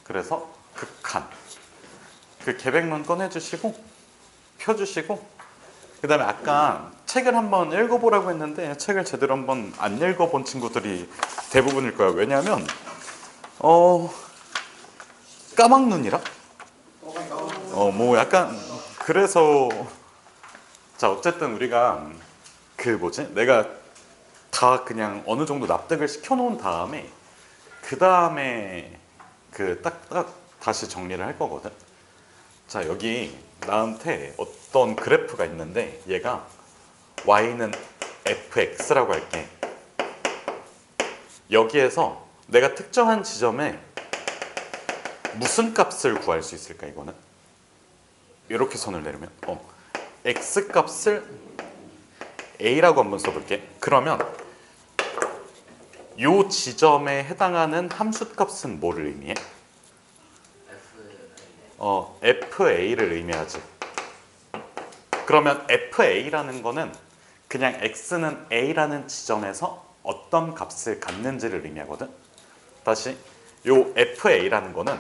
그래서 극한. 그 계백문 꺼내주시고 펴주시고, 그 다음에 아까 책을 한번 읽어보라고 했는데 책을 제대로 한번 안 읽어본 친구들이 대부분일 거야. 왜냐하면 까막눈이라? 뭐 약간 그래서. 자, 어쨌든 우리가 그 뭐지? 내가 다 그냥 어느 정도 납득을 시켜놓은 다음에 그 다음에 그 딱 다시 정리를 할 거거든. 자, 여기 나한테 어떤 그래프가 있는데 얘가 y는 fx라고 할게. 여기에서 내가 특정한 지점에 무슨 값을 구할 수 있을까? 이거는 이렇게 선을 내리면 x 값을 a라고 한번 써볼게. 그러면 이 지점에 해당하는 함수 값은 뭐를 의미해? fa를 의미하지. 그러면 fa라는 거는 그냥 x는 a라는 지점에서 어떤 값을 갖는지를 의미하거든. 다시, 요 fa라는 거는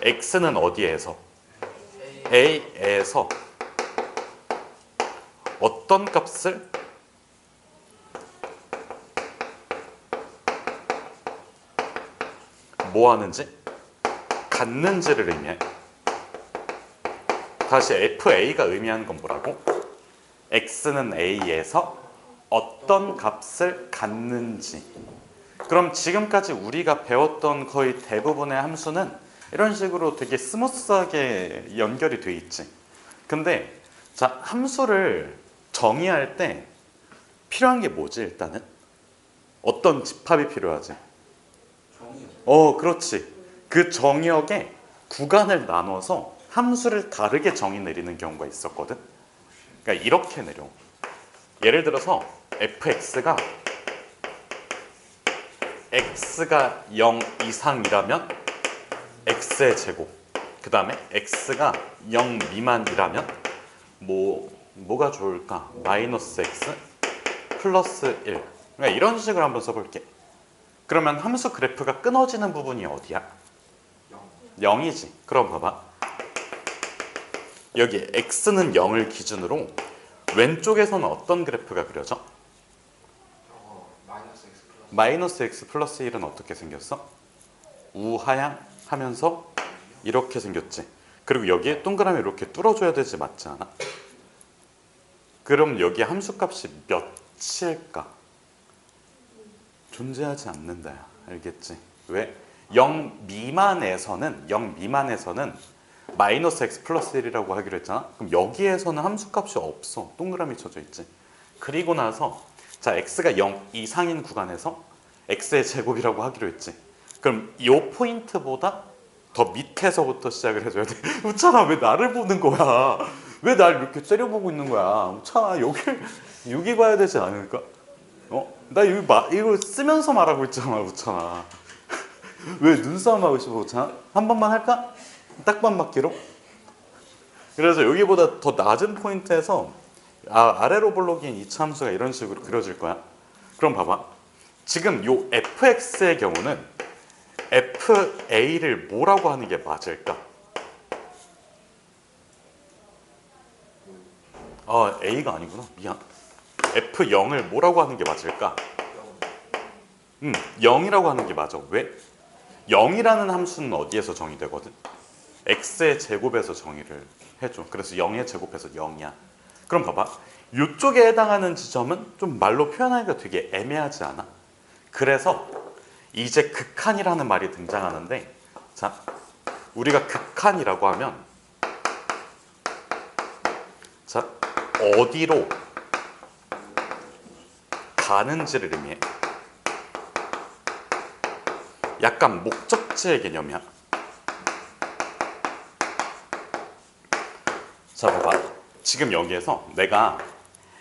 x는 어디에서? a에서 어떤 값을 뭐 하는지? 갖는지를 의미해. 다시 fa가 의미하는 건 뭐라고? x는 a에서 어떤 값을 갖는지. 그럼 지금까지 우리가 배웠던 거의 대부분의 함수는 이런 식으로 되게 스무스하게 연결이 돼 있지. 근데 자, 함수를 정의할 때 필요한 게 뭐지? 일단은 어떤 집합이 필요하지? 그렇지. 그 정의역에 구간을 나눠서 함수를 다르게 정의 내리는 경우가 있었거든. 그러니까 이렇게 내려. 예를 들어서 fx가 x가 0 이상이라면 x의 제곱, 그 다음에 x가 0 미만이라면 뭐가 좋을까? 마이너스 x 플러스 1. 그러니까 이런 식으로 한번 써볼게. 그러면 함수 그래프가 끊어지는 부분이 어디야? 0이지. 그럼 봐봐. 여기 x는 0을 기준으로 왼쪽에서는 어떤 그래프가 그려져? 마이너스 x 플러스 1은 어떻게 생겼어? 우하향하면서 이렇게 생겼지. 그리고 여기에 동그라미 이렇게 뚫어줘야 되지, 맞지 않아? 그럼 여기 함수값이 몇일까? 존재하지 않는다. 알겠지? 왜? 0 미만에서는 마이너스 x 플러스 1이라고 하기로 했잖아. 그럼 여기에서는 함수값이 없어. 동그라미 쳐져 있지. 그리고 나서 자, x가 0 이상인 구간에서 x의 제곱이라고 하기로 했지. 그럼 이 포인트보다 더 밑에서부터 시작을 해줘야 돼. 우찬아, 왜 나를 보는 거야? 왜 날 이렇게 째려보고 있는 거야? 우찬아, 여기 봐야 되지 않을까? 나 이거 쓰면서 말하고 있잖아, 우찬아. 왜 눈싸움 하고 싶어, 우찬아? 한 번만 할까? 딱밤 맞기로? 그래서 여기보다 더 낮은 포인트에서 아래로 볼록인 이차 함수가 이런 식으로 그려질 거야. 그럼 봐봐. 지금 요 fx의 경우는 fa를 뭐라고 하는 게 맞을까? a가 아니구나. 미안. f0을 뭐라고 하는 게 맞을까? 0이라고 하는 게 맞아. 왜? 0이라는 함수는 어디에서 정의되거든? x의 제곱에서 정의를 해줘. 그래서 0의 제곱해서 0이야. 그럼 봐봐. 이쪽에 해당하는 지점은 좀 말로 표현하기가 되게 애매하지 않아? 그래서 이제 극한이라는 말이 등장하는데, 자, 우리가 극한이라고 하면 자, 어디로 가는지를 의미해. 약간 목적지의 개념이야. 자, 봐봐. 지금 여기에서 내가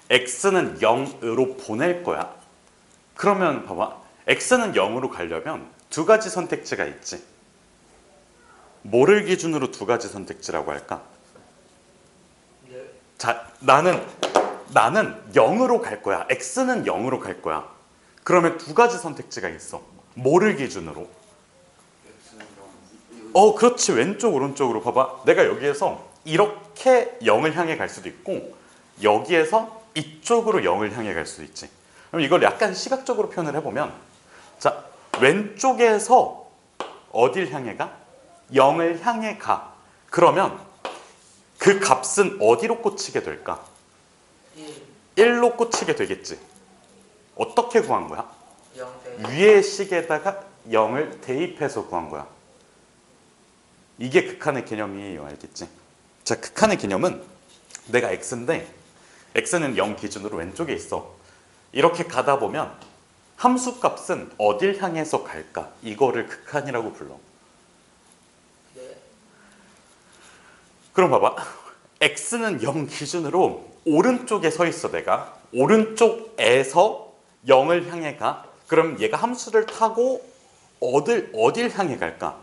x는 0으로 보낼 거야. 그러면 봐봐. x는 0으로 가려면 두 가지 선택지가 있지. 뭐를 기준으로 두 가지 선택지라고 할까? 자, 나는 0으로 갈 거야. x는 0으로 갈 거야. 그러면 두 가지 선택지가 있어. 뭐를 기준으로? 그렇지. 왼쪽 오른쪽으로 봐봐. 내가 여기에서 이렇게 0을 향해 갈 수도 있고 여기에서 이쪽으로 0을 향해 갈 수도 있지. 그럼 이걸 약간 시각적으로 표현을 해보면 자, 왼쪽에서 어딜 향해 가? 0을 향해 가. 그러면 그 값은 어디로 꽂히게 될까? 1로 꽂히게 되겠지. 어떻게 구한 거야? 위의 식에다가 0을 대입해서 구한 거야. 이게 극한의 개념이에요. 알겠지? 자, 극한의 개념은 내가 x인데 x는 0 기준으로 왼쪽에 있어. 이렇게 가다 보면 함수 값은 어딜 향해서 갈까? 이거를 극한이라고 불러. 그럼 봐봐. x는 0 기준으로 오른쪽에 서 있어. 내가 오른쪽에서 0을 향해 가. 그럼 얘가 함수를 타고 어딜 향해 갈까?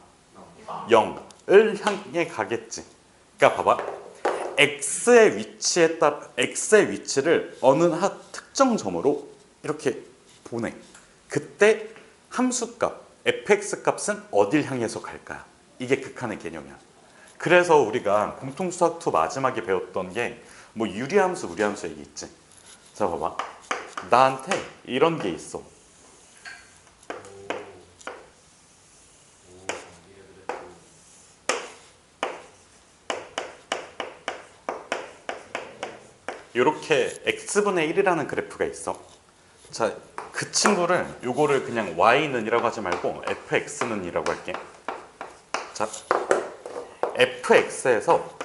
0을 향해 가겠지. 그러니까 봐봐. x의 위치에 따라 x의 위치를 어느 특정 점으로 이렇게 보내. 그때 함수값 fx 값은 어딜 향해서 갈까? 이게 극한의 개념이야. 그래서 우리가 공통수학 2 마지막에 배웠던 게 뭐 유리함수, 무리함수 얘기 있지. 자, 봐봐. 나한테 이런 게 있어. 이렇게 x분의 1이라는 그래프가 있어. 자, 그 친구를 요거를 그냥 y는이라고 하지 말고 fx는이라고 할게. 자, fx에서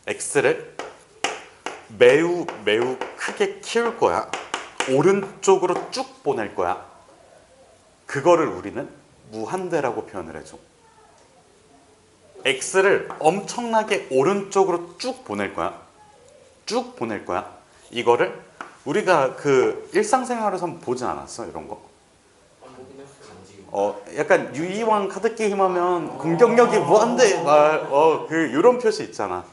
x를 매우 크게 키울 거야. 오른쪽으로 쭉 보낼 거야. 그거를 우리는 무한대라고 표현을 해줘. x를 엄청나게 오른쪽으로 쭉 보낼 거야. 쭉 보낼 거야. 이거를 우리가 그 일상생활에서 보지 않았어? 이런 거. 약간 유이왕 카드 게임 하면 공격력이 무한대 이런 표시 있잖아.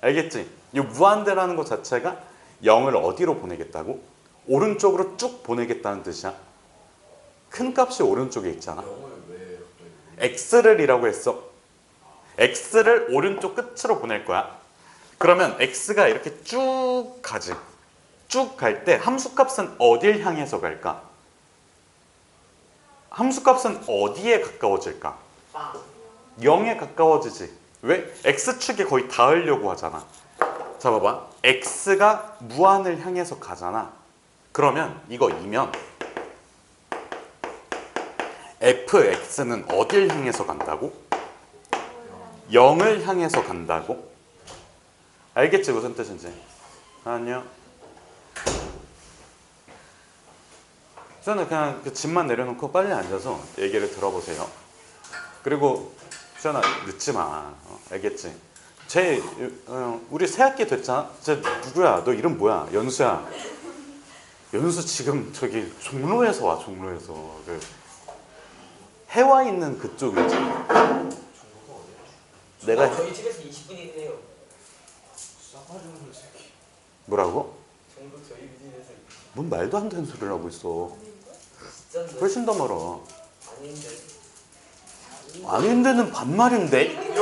알겠지? 이 무한대라는 것 자체가 0을 어디로 보내겠다고? 오른쪽으로 쭉 보내겠다는 뜻이야. 큰 값이 오른쪽에 있잖아. x를 이라고 했어. x를 오른쪽 끝으로 보낼 거야. 그러면 x가 이렇게 쭉 가지. 쭉 갈 때 함수값은 어딜 향해서 갈까? 함수값은 어디에 가까워질까? 0에 가까워지지. 왜? x축에 거의 닿으려고 하잖아. 자, 봐봐. x가 무한을 향해서 가잖아. 그러면 이거 이면 fx는 어딜 향해서 간다고? 0을 향해서 간다고? 알겠지? 무슨 뜻인지? 아니요. 저는 그냥 그 짐만 내려놓고 빨리 앉아서 얘기를 들어보세요. 그리고 수연아 늦지 마. 알겠지? 우리 새 학기 됐잖아. 쟤 누구야? 너 이름 뭐야? 연수야. 연수 지금 저기 종로에서 와. 종로에서 그 해와 있는 그쪽이지. 내가 저희 집에서 20분이네요. 뭐라고? 정도 저희 집에서. 뭔 말도 안 되는 소리를 하고 있어. 진짜인데. 훨씬 더 멀어. 아닌데. 아닌데는 반말인데?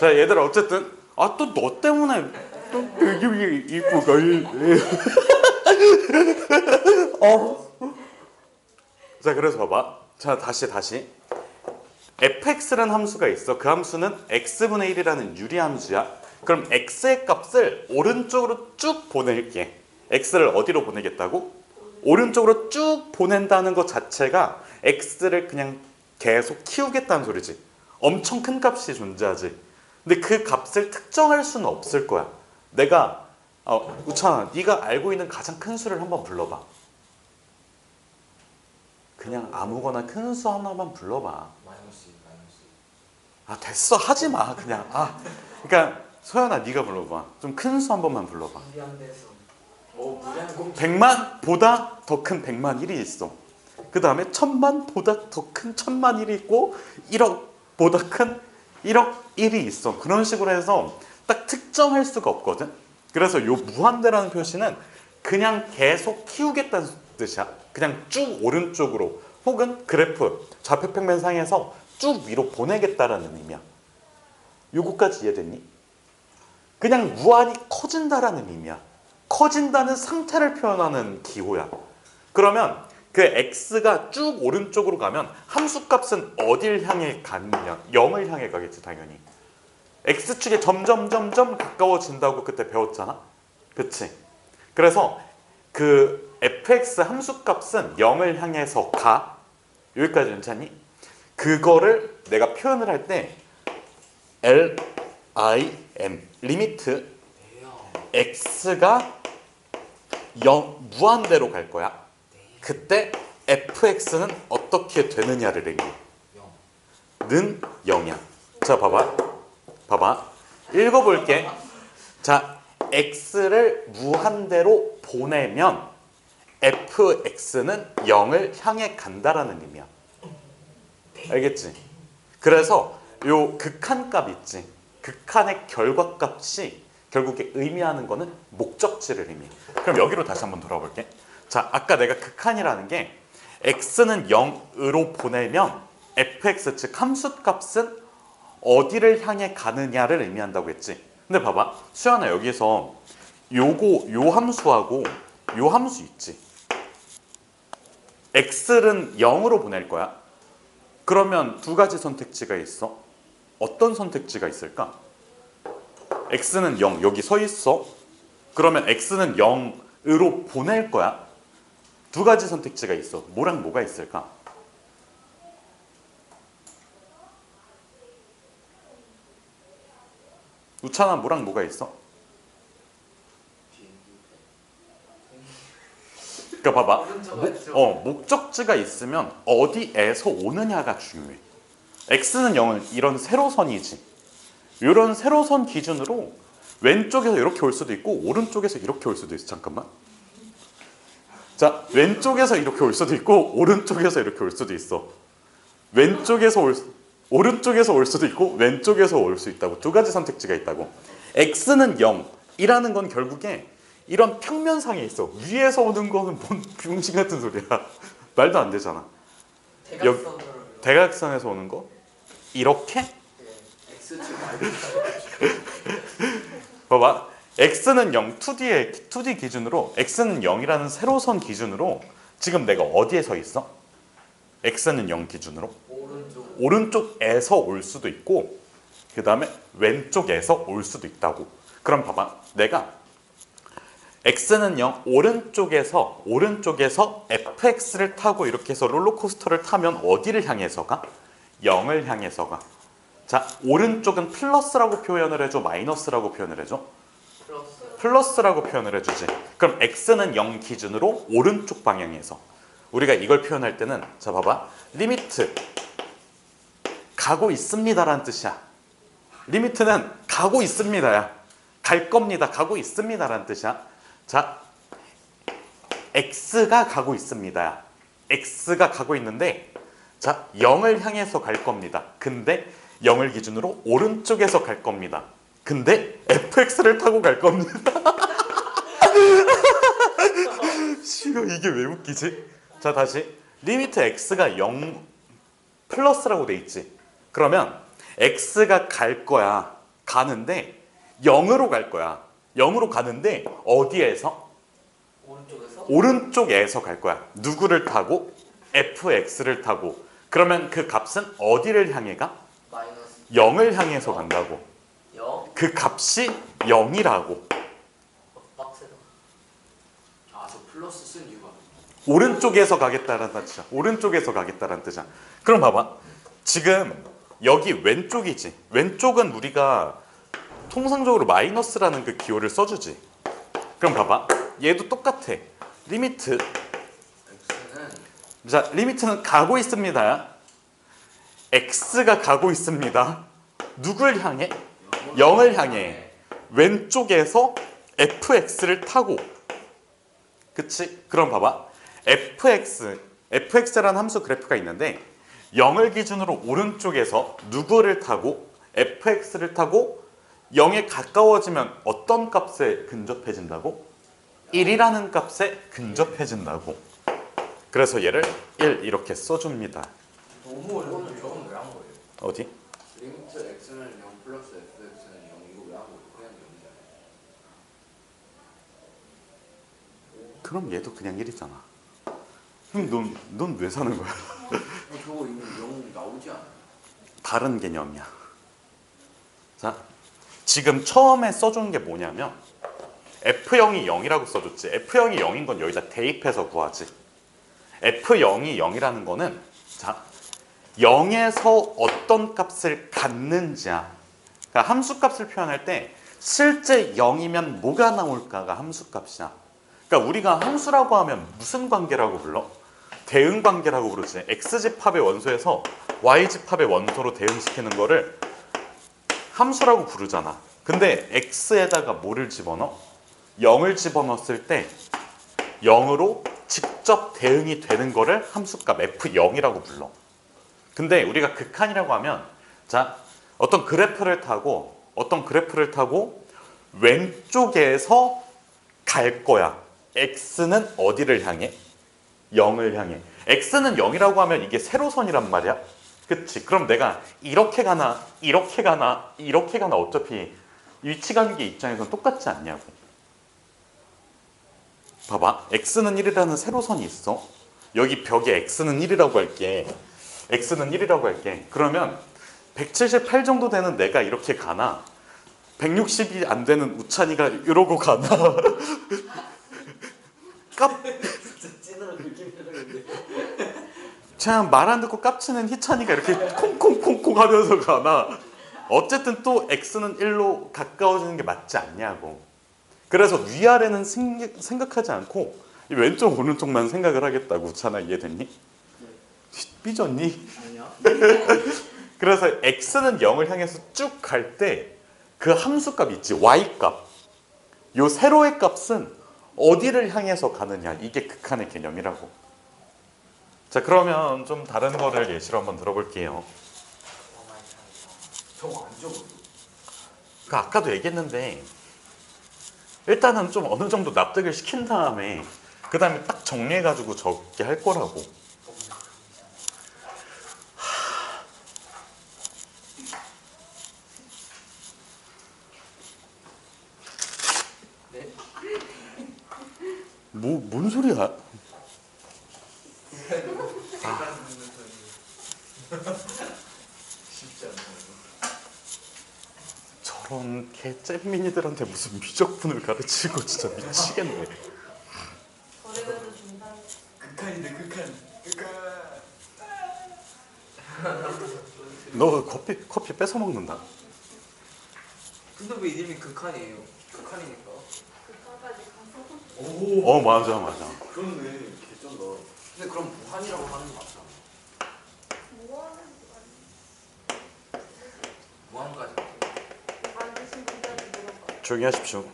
자, 얘들아 어쨌든 또 너 때문에 또 되게 이쁘가 자, 그래서 봐봐. 자, 다시 fx라는 함수가 있어. 그 함수는 x분의 1이라는 유리함수야. 그럼 x의 값을 오른쪽으로 쭉 보낼게. x를 어디로 보내겠다고? 오른쪽으로 쭉 보낸다는 것 자체가 x를 그냥 계속 키우겠다는 소리지. 엄청 큰 값이 존재하지. 근데 그 값을 특정할 수는 없을 거야. 내가 우찬아, 네가 알고 있는 가장 큰 수를 한번 불러봐. 그냥 아무거나 큰 수 하나만 불러봐. 됐어. 하지 마. 그냥. 그러니까 소연아, 네가 불러봐. 좀 큰 수 한 번만 불러봐. 100만보다 더 큰 100만 1이 있어. 그 다음에 1000만보다 더 큰 1000만 1이 있고 1억보다 큰 1억 1이 있어. 그런 식으로 해서 딱 특정할 수가 없거든. 그래서 요 무한대라는 표시는 그냥 계속 키우겠다는 뜻이야. 그냥 쭉 오른쪽으로 혹은 그래프 좌표평면상에서 쭉 위로 보내겠다라는 의미야. 요거까지 이해됐니? 그냥 무한히 커진다라는 의미야. 커진다는 상태를 표현하는 기호야. 그러면 그 x가 쭉 오른쪽으로 가면 함수값은 어딜 향해 가느냐? 0을 향해 가겠지 당연히. x축에 점점 가까워진다고 그때 배웠잖아. 그치? 그래서 그 fx 함수값은 0을 향해서 가. 여기까지 괜찮니? 그거를 내가 표현을 할 때 lim 리미트 x가 0 무한대로 갈 거야. 그때 fx는 어떻게 되느냐를 의미해. 는 0이야. 자 봐봐. 읽어볼게. 자 x를 무한대로 보내면 fx는 0을 향해 간다라는 의미야. 알겠지? 그래서 요 극한값 있지. 극한의 결과값이 결국에 의미하는 거는 목적지를 의미해. 그럼 여기로 다시 한번 돌아볼게. 자, 아까 내가 극한이라는 게 x는 0으로 보내면 fx 즉 함수값은 어디를 향해 가느냐를 의미한다고 했지. 근데 봐봐. 수연아 여기서 요 함수하고 요 함수 있지. x는 0으로 보낼 거야. 그러면 두 가지 선택지가 있어. 어떤 선택지가 있을까? x는 0 여기 서 있어. 그러면 x는 0으로 보낼 거야. 두 가지 선택지가 있어. 뭐랑 뭐가 있을까? 우찬아 뭐랑 뭐가 있어? 그러니까 봐봐. 목적지가 있으면 어디에서 오느냐가 중요해. x는 0은 이런 세로선이지. 이런 세로선 기준으로 왼쪽에서 이렇게 올 수도 있고 오른쪽에서 이렇게 올 수도 있어. 잠깐만. 자, 왼쪽에서 이렇게 올 수도 있고 오른쪽에서 이렇게 올 수도 있어. 오른쪽에서 올 수도 있고 왼쪽에서 올 수 있다고. 두 가지 선택지가 있다고. x는 0이라는 건 결국에 이런 평면상에 있어. 위에서 오는 거는 뭔 병신 같은 소리야. 말도 안 되잖아. 대각선에서 오는 거? 이렇게? 봐봐. x는 0, 2D 기준으로 x는 0이라는 세로선 기준으로 지금 내가 어디에 서 있어? x는 0 기준으로 오른쪽에서 올 수도 있고 그 다음에 왼쪽에서 올 수도 있다고. 그럼 봐봐. 내가 x는 0 오른쪽에서 fx를 타고 이렇게 해서 롤러코스터를 타면 어디를 향해서 가? 0을 향해서 가. 자, 오른쪽은 플러스라고 표현을 해줘? 마이너스라고 표현을 해줘? 플러스라고 표현을 해주지. 그럼 x는 0 기준으로 오른쪽 방향에서 우리가 이걸 표현할 때는 자 봐봐. 리미트 가고 있습니다라는 뜻이야. 리미트는 가고 있습니다야. 갈 겁니다. 가고 있습니다라는 뜻이야. 자, x가 가고 있습니다. x가 가고 있는데 자, 0을 향해서 갈 겁니다. 근데 0을 기준으로 오른쪽에서 갈 겁니다. 근데 fx를 타고 갈 겁니다. 이게 왜 웃기지? 자, 다시 리미트 x가 0 플러스라고 돼 있지. 그러면 x가 갈 거야. 가는데 0으로 갈 거야. 0으로 가는데 어디에서? 오른쪽에서 갈 거야. 누구를 타고? fx를 타고. 그러면 그 값은 어디를 향해 가? 0을 향해서 간다고. 0? 그 값이 0이라고. 빡세다. 저 플러스 쓴 이유가 오른쪽에서 가겠다는 뜻이야. 오른쪽에서 가겠다는 뜻이야. 그럼 봐봐. 지금 여기 왼쪽이지. 왼쪽은 우리가 통상적으로 마이너스라는 그 기호를 써주지. 그럼 봐봐. 얘도 똑같아. 리미트. 자, 리미트는 가고 있습니다. x가 가고 있습니다. 누굴 향해? 0을 향해. 왼쪽에서 fx를 타고. 그치? 그럼 봐봐. fx라는 함수 그래프가 있는데 0을 기준으로 오른쪽에서 누구를 타고 fx를 타고 0에 가까워지면 어떤 값에 근접해진다고? 1이라는 값에 근접해진다고. 그래서 얘를 1 이렇게 써줍니다. 너무 어려운데 저건 왜 한 거예요? 어디? 리미트 x는 0 플러스 fx는 0 이거 왜 한 거예요? 그냥 0이잖아요. 그럼 얘도 그냥 1이잖아. 그럼 넌 왜 사는 거야? 저거 이미 0 나오지 않아요? 다른 개념이야. 자, 지금 처음에 써준 게 뭐냐면 F0이 0이라고 써줬지. F0이 0인 건 여기다 대입해서 구하지. F0이 0이라는 거는 자 0에서 어떤 값을 갖는지야. 그러니까 함수값을 표현할 때 실제 0이면 뭐가 나올까가 함수값이야. 그러니까 우리가 함수라고 하면 무슨 관계라고 불러? 대응관계라고 부르지. x집합의 원소에서 y집합의 원소로 대응시키는 거를 함수라고 부르잖아. 근데 x에다가 뭐를 집어넣어? 0을 집어넣었을 때 0으로 직접 대응이 되는 거를 함수값 f0이라고 불러. 근데 우리가 극한이라고 하면 자 어떤 그래프를 타고 왼쪽에서 갈 거야. x는 어디를 향해? 0을 향해. x는 0이라고 하면 이게 세로선이란 말이야. 그치? 그럼 내가 이렇게 가나 이렇게 가나 이렇게 가나 어차피 위치관계 입장에서는 똑같지 않냐고. 봐봐. x는 1이라는 세로선이 있어. 여기 벽에 x는 1이라고 할게. x는 1이라고 할게. 그러면 178 정도 되는 내가 이렇게 가나 160이 안 되는 우찬이가 이러고 가나 진짜 찐으로 그렇게 표정인데. 참 말 안 듣고 깝치는 희찬이가 이렇게 콩콩콩콩 하면서 가나 어쨌든 또 x는 1로 가까워지는 게 맞지 않냐고. 그래서 위아래는 생각하지 않고 이 왼쪽 오른쪽만 생각을 하겠다고. 우찬아 이해됐니? 삐졌니? 아니야. 그래서 x는 0을 향해서 쭉 갈 때 그 함수값 있지 y값 요 세로의 값은 어디를 향해서 가느냐 이게 극한의 개념이라고. 자 그러면 좀 다른 거를 예시로 한번 들어볼게요. 저거 안 적어도 그 아까도 얘기했는데 일단은 좀 어느 정도 납득을 시킨 다음에 그 다음에 딱 정리해가지고 적게 할 거라고. 네? 뭔 소리야? 쉽지 않아요. 저런 개잼민이들한테 무슨 미적분을 가르치고 진짜 미치겠네. 거래가도 중단. 극한인데 극한. 너 커피 뺏어 먹는다. 근데 왜 이름이 극한이에요? 극한이니까. 극한까지 가서 오. 맞아. 그렇네. 개쩐다. 근데 그럼 무한이라고 하는 거 맞잖아. 뭐 하는지 무한까지. 만드신 분들한테 물어봐. 조용히 하십시오.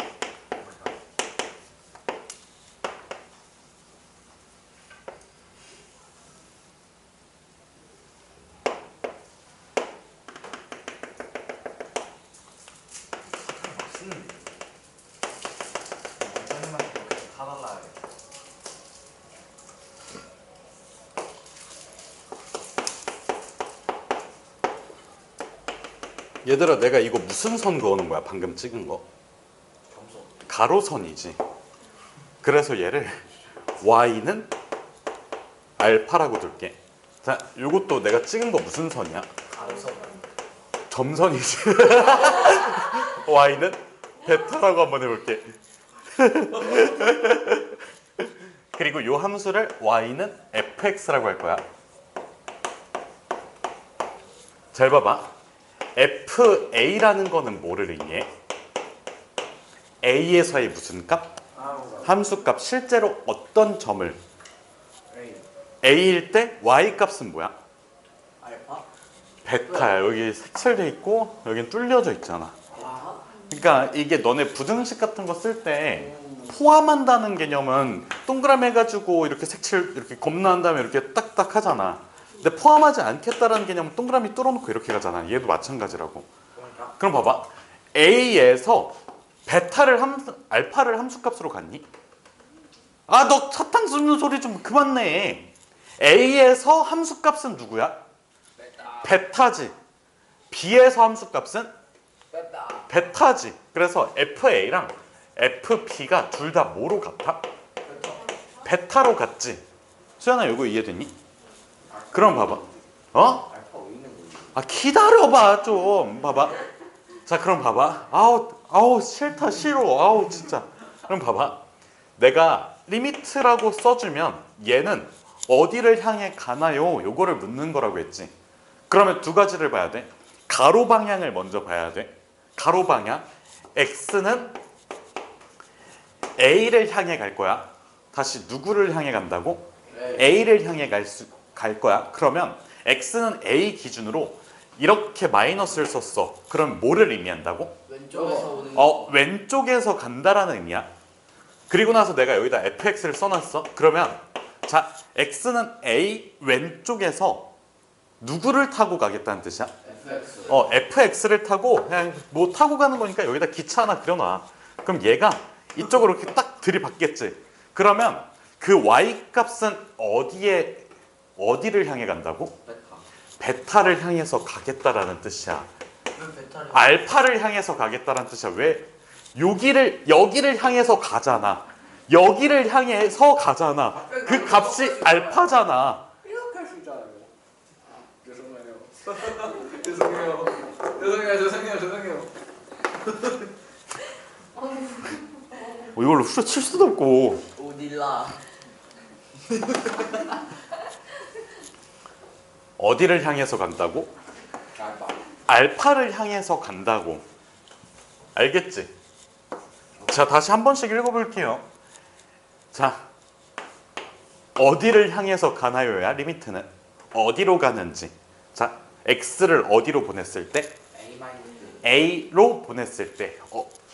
맛있는데. 원장님한테 그렇게 사달라 해. 얘들아 내가 이거 무슨 선 그어놓은 거야 방금 찍은 거? 점수. 가로선이지. 그래서 얘를 y는 알파라고 둘게. 자 요것도 내가 찍은 거 무슨 선이야? 가로선. 점선이지. y는 베타라고 한번 해볼게. 그리고 요 함수를 y는 fx라고 할 거야. 잘 봐봐. fa라는 거는 뭐를 의미해? a에서의 무슨 값? 함수값. 실제로 어떤 점을 a일 때 y 값은 뭐야? 알파? 베타야. 여기 색칠돼 있고 여긴 뚫려져 있잖아. 알파? 그러니까 이게 너네 부등식 같은 거 쓸 때 포함한다는 개념은 동그라미 해가지고 이렇게 색칠 이렇게 검나한 다음에 이렇게 딱딱 하잖아. 근데 포함하지 않겠다라는 개념은 동그라미 뚫어놓고 이렇게 가잖아. 얘도 마찬가지라고. 그러니까. 그럼 봐봐. A에서 알파를 함수값으로 갔니? 아, 너 사탕 씹는 소리 좀 그만 내. A에서 함수값은 누구야? 뺐다. 베타지. B에서 함수값은 뺐다. 베타지. 그래서 FA랑 FB가 둘 다 뭐로 같아? 뺐다. 베타로 같지. 수연아, 이거 이해되니? 그럼 봐봐. 어? 알파 왜 있는 거지? 아, 기다려봐 좀. 봐봐. 자, 그럼 봐봐. 아우 싫다, 싫어. 아우 진짜. 그럼 봐봐. 내가 리미트라고 써주면 얘는 어디를 향해 가나요? 요거를 묻는 거라고 했지. 그러면 두 가지를 봐야 돼. 가로 방향을 먼저 봐야 돼. 가로 방향. x는 a를 향해 갈 거야. 다시 누구를 향해 간다고? a를 향해 갈 거야. 그러면 x는 a 기준으로 이렇게 마이너스를 썼어. 그럼 뭐를 의미한다고? 왼쪽에서 오는 왼쪽에서 간다라는 의미야. 그리고 나서 내가 여기다 fx를 써놨어. 그러면 자, x는 a 왼쪽에서 누구를 타고 가겠다는 뜻이야? FX. fx를 타고 그냥 뭐 타고 가는 거니까 여기다 기차 하나 그려놔. 그럼 얘가 이쪽으로 이렇게 딱 들이받겠지. 그러면 그 y 값은 어디를 향해 간다고? 베타. 베타를 향해서 가겠다라는 뜻이야. 왜 베타를? 알파를 향해서 가겠다라는 뜻이야. 왜? 여기를 향해서 가잖아. 여기를 향해서 가잖아. 그 값이 알파잖아. 이렇게 할 수 있잖아요. 죄송해요. 죄송해요. 이걸로 후려칠 수도 없고. 오딜라. 어디를 향해서 간다고? 알파. 알파를 향해서 간다고. 알겠지? 자, 다시 한 번씩 읽어볼게요. 자, 어디를 향해서 가나요야? 리미트는 어디로 가는지. 자, x를 어디로 보냈을 때? A 마이너스. a로 보냈을 때.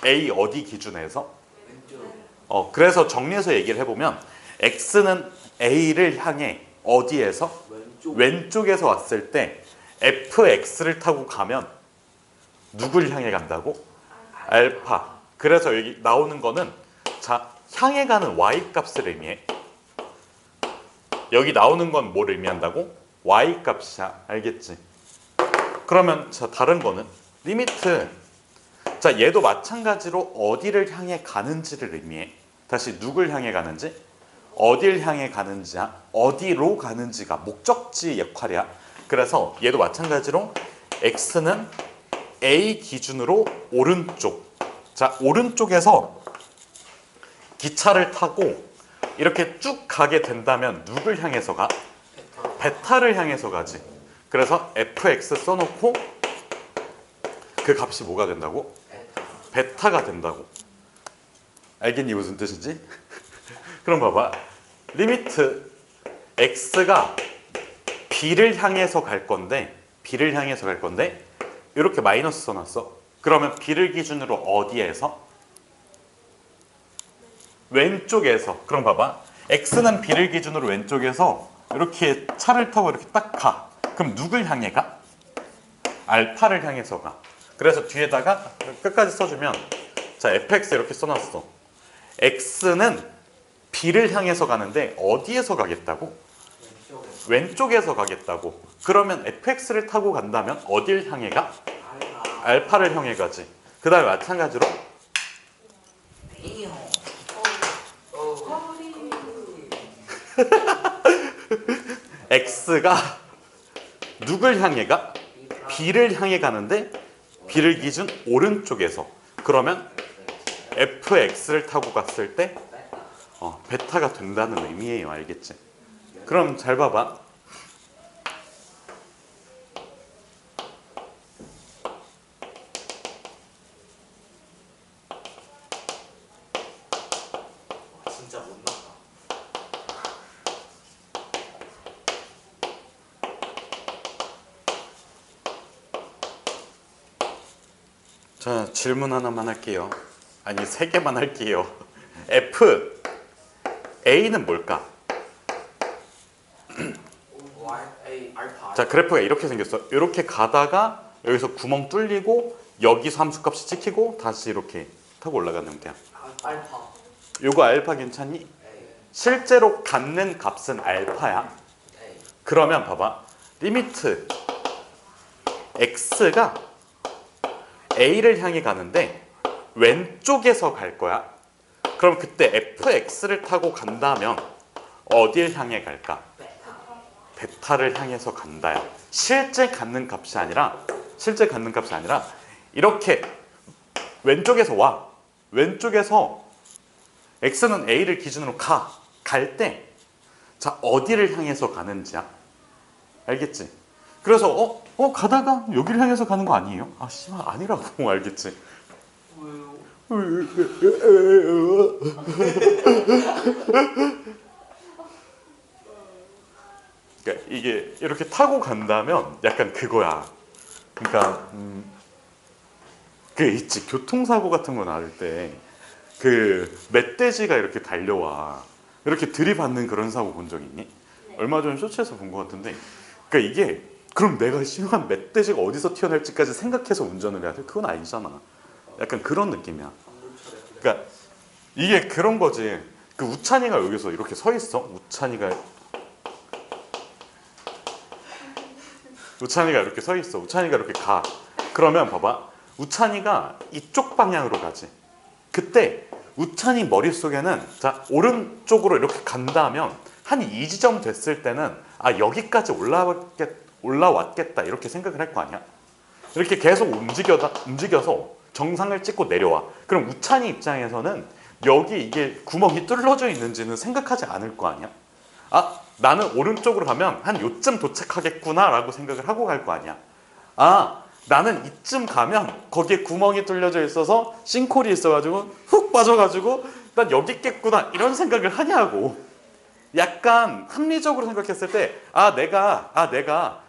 a 어디 기준에서? 왼쪽. 그래서 정리해서 얘기를 해보면 x는 a를 향해 어디에서? 왼쪽. 왼쪽에서 왔을 때 fx를 타고 가면 누굴 향해 간다고? 알파. 그래서 여기 나오는 거는 자, 향해 가는 y 값을 의미해. 여기 나오는 건 뭘 의미한다고? y 값이야. 알겠지? 그러면 자, 다른 거는 리미트. 자, 얘도 마찬가지로 어디를 향해 가는지를 의미해. 다시 누굴 향해 가는지? 어딜 향해 가는지야. 어디로 가는지가 목적지 역할이야. 그래서 얘도 마찬가지로 x는 a 기준으로 오른쪽. 자, 오른쪽에서 기차를 타고 이렇게 쭉 가게 된다면 누굴 향해서 가? 베타. 베타를 향해서 가지. 그래서 fx 써놓고 그 값이 뭐가 된다고? 베타가 된다고. 알겠니 무슨 뜻인지? 그럼 봐봐. 리미트 x가 b를 향해서 갈 건데 이렇게 마이너스 써놨어. 그러면 b를 기준으로 어디에서? 왼쪽에서. 그럼 봐봐. x는 b를 기준으로 왼쪽에서 이렇게 차를 타고 이렇게 딱 가. 그럼 누굴 향해 가? 알파를 향해서 가. 그래서 뒤에다가 끝까지 써주면 자, fx 이렇게 써놨어. x는 b를 향해서 가는데 어디에서 가겠다고? 왼쪽에서 가겠다고. 그러면 fx를 타고 간다면 어딜 향해 가? 알파를 향해 가지. 그 다음에 마찬가지로 x가 누굴 향해 가? b를 향해 가는데 b를 기준 오른쪽에서. 그러면 fx를 타고 갔을 때 베타가 된다는 의미예요. 알겠지? 그럼 잘 봐봐. 진짜 못났다. 자, 질문 하나만 할게요. 아니, 3개만 할게요. f a는 뭘까? A 알파. 자, 그래프가 이렇게 생겼어. 이렇게 가다가 여기서 구멍 뚫리고 여기서 함수값이 찍히고 다시 이렇게 타고 올라가는 형태야. 알파. 요거 알파 괜찮니? 실제로 갖는 값은 알파야. A. 그러면 봐봐. 리미트 x가 a를 향해 가는데 왼쪽에서 갈 거야. 그럼 그때 fx를 타고 간다면 어딜 향해 갈까? 베타를 향해서 간다야. 실제 갖는 값이 아니라 이렇게 왼쪽에서 와. 왼쪽에서 x는 a를 기준으로 갈 때 자, 어디를 향해서 가는지야. 알겠지? 그래서 가다가 여기를 향해서 가는 거 아니에요? 아 씨발 아니라고. 알겠지? 왜요? 그러니까 이게 이렇게 타고 간다면 약간 그거야. 그러니까 그 있지, 교통사고 같은 거 나올 때 그 멧돼지가 이렇게 달려와 이렇게 들이받는 그런 사고 본 적 있니? 얼마 전에 쇼츠에서 본 것 같은데, 그러니까 이게 그럼 내가 심한 멧돼지가 어디서 튀어날지까지 생각해서 운전을 해야 돼? 그건 아니잖아. 약간 그런 느낌이야. 그러니까 이게 그런 거지. 그 우찬이가 여기서 이렇게 서 있어. 우찬이가 이렇게 서 있어. 우찬이가 이렇게 가. 그러면 봐봐. 우찬이가 이쪽 방향으로 가지. 그때 우찬이 머릿속에는 자, 오른쪽으로 이렇게 간다면 한 이 지점 됐을 때는 아, 여기까지 올라왔겠다 이렇게 생각을 할 거 아니야. 이렇게 계속 움직여서 정상을 찍고 내려와. 그럼 우찬이 입장에서는 여기 이게 구멍이 뚫려져 있는지는 생각하지 않을 거 아니야. 아, 나는 오른쪽으로 가면 한 요쯤 도착하겠구나 라고 생각을 하고 갈 거 아니야. 아, 나는 이쯤 가면 거기에 구멍이 뚫려져 있어서 싱크홀이 있어가지고 훅 빠져가지고 난 여기 있겠구나 이런 생각을 하냐고. 약간 합리적으로 생각했을 때 내가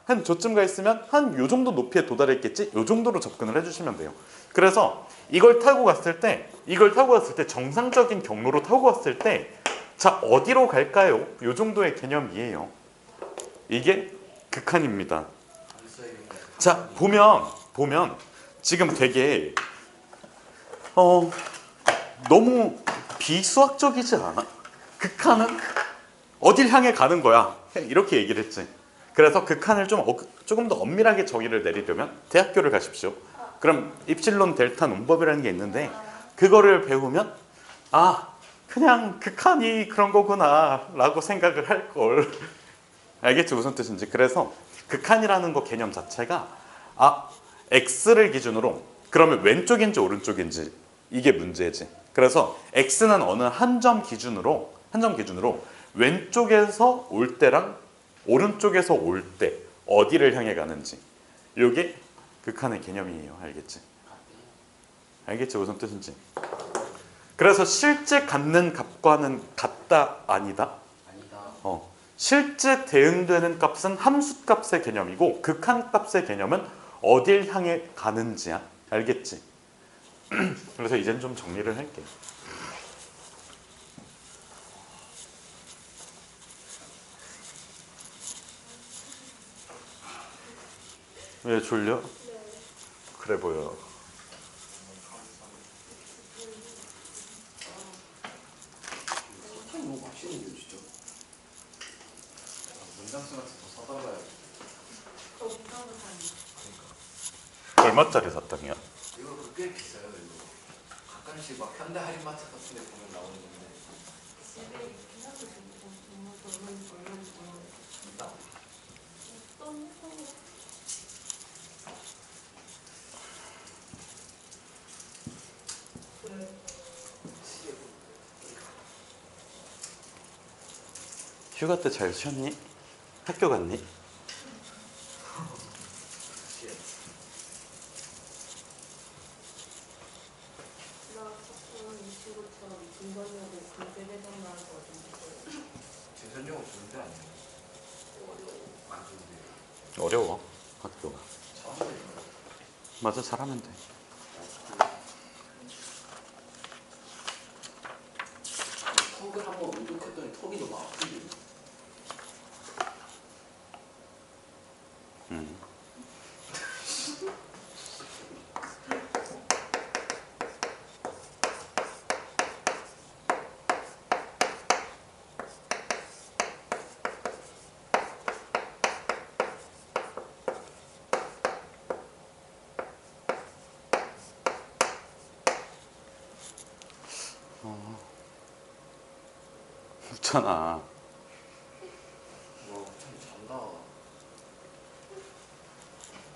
한 저쯤 가 있으면 한 요 정도 높이에 도달했겠지? 요 정도로 접근을 해주시면 돼요. 그래서 이걸 타고 갔을 때 정상적인 경로로 타고 갔을 때 자, 어디로 갈까요? 요 정도의 개념이에요. 이게 극한입니다. 자, 보면 지금 되게 너무 비수학적이지 않아? 극한은 어딜 향해 가는 거야. 이렇게 얘기를 했지. 그래서 극한을 조금 더 엄밀하게 정의를 내리려면 대학교를 가십시오. 그럼 입실론 델타 논법이라는 게 있는데 그거를 배우면 그냥 극한이 그런 거구나 라고 생각을 할 걸. 알겠지? 무슨 뜻인지. 그래서 극한이라는 거 개념 자체가 x를 기준으로 그러면 왼쪽인지 오른쪽인지 이게 문제지. 그래서 x는 어느 한 점 기준으로 왼쪽에서 올 때랑 오른쪽에서 올 때 어디를 향해 가는지 이게 극한의 개념이에요. 알겠지? 알겠지? 무슨 뜻인지. 그래서 실제 갖는 값과는 같다 아니다? 아니다. 실제 대응되는 값은 함수값의 개념이고 극한값의 개념은 어딜 향해 가는지야. 알겠지? 그래서 이젠 좀 정리를 할게. 왜 졸려? 그래 보여. 참 너무 맛있는데 진짜. 문장수 같은 거 사달라요. 저 이상한 거 사는 얼마짜리 사탕이야? 이거 꽤 비싸요 이거. 가끔씩 막 현대 할인마트 같은 데 보면 나오는 건데. 집에 있긴 하고 지금 얼마인지 진짜. 어떤 거 그래. 휴가 때 잘 쉬었니? 학교 갔니? 나 자꾸 이 친구처럼 중간이하고 군대대장 나는 거 같은데 재선용은 좋은데 아니에요? 안 좋은데. 어려워 학교가. 잘하면 돼요. 맞아, 잘하면 돼. 턱을 한번 운동했더니 턱이 너무 아프게. 없잖아. 와, 참 잔다.